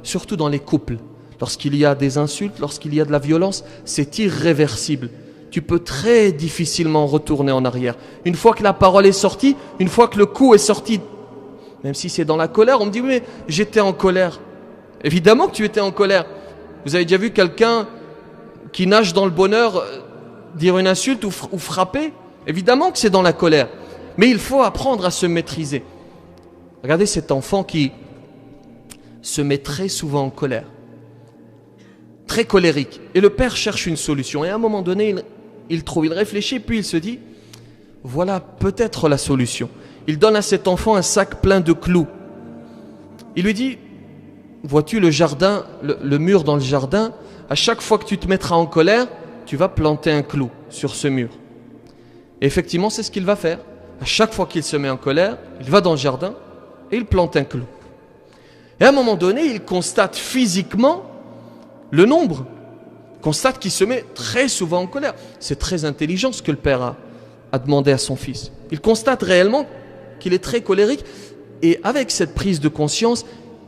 surtout dans les couples. Lorsqu'il y a des insultes, lorsqu'il y a de la violence, c'est irréversible. Tu peux très difficilement retourner en arrière. Une fois que la parole est sortie, une fois que le coup est sorti, même si c'est dans la colère, on me dit « mais j'étais en colère ». Évidemment que tu étais en colère. Vous avez déjà vu quelqu'un qui nage dans le bonheur dire une insulte ou frapper? Évidemment que c'est dans la colère. Mais il faut apprendre à se maîtriser. Regardez cet enfant qui se met très souvent en colère. Très colérique. Et le père cherche une solution. Et à un moment donné, il trouve, il réfléchit, puis il se dit, voilà peut-être la solution. Il donne à cet enfant un sac plein de clous. Il lui dit, vois-tu le jardin, le mur dans le jardin, à chaque fois que tu te mettras en colère, tu vas planter un clou sur ce mur. Et effectivement, c'est ce qu'il va faire. À chaque fois qu'il se met en colère, il va dans le jardin et il plante un clou. Et à un moment donné, il constate physiquement le nombre. Il constate qu'il se met très souvent en colère. C'est très intelligent ce que le père a demandé à son fils. Il constate réellement qu'il est très colérique. Et avec cette prise de conscience,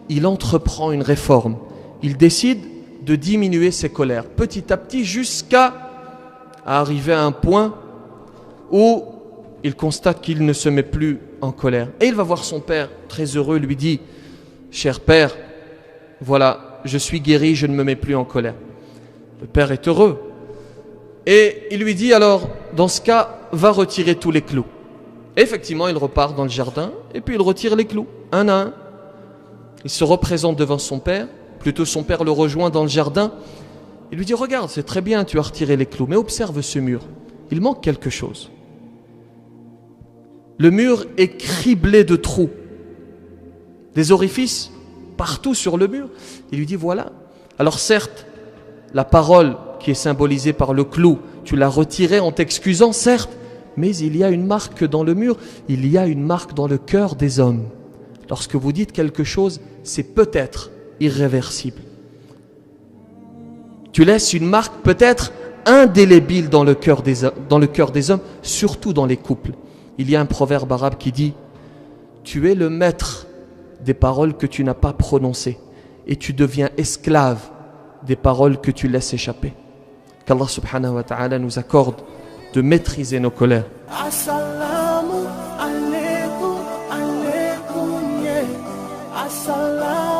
il entreprend une réforme. Il décide de diminuer ses colères petit à petit jusqu'à arriver à un point où il constate qu'il ne se met plus en colère. Et il va voir son père, très heureux, lui dit « Cher père, voilà, je suis guéri, je ne me mets plus en colère. » Le père est heureux. Et il lui dit alors, dans ce cas, va retirer tous les clous. Et effectivement, il repart dans le jardin et puis il retire les clous, un à un. Il se représente devant son père, plutôt son père le rejoint dans le jardin. Il lui dit, regarde, c'est très bien, tu as retiré les clous, mais observe ce mur. Il manque quelque chose. Le mur est criblé de trous, des orifices partout sur le mur. Il lui dit, voilà. Alors certes, la parole qui est symbolisée par le clou, tu l'as retirée en t'excusant, certes, mais il y a une marque dans le mur, il y a une marque dans le cœur des hommes. Lorsque vous dites quelque chose, c'est peut-être irréversible. Tu laisses une marque peut-être indélébile dans le cœur des hommes, surtout dans les couples. Il y a un proverbe arabe qui dit « Tu es le maître des paroles que tu n'as pas prononcées et tu deviens esclave des paroles que tu laisses échapper. » Qu'Allah subhanahu wa ta'ala nous accorde de maîtriser nos colères. Assalamu alaikum, alaikum, yeah. Assalamu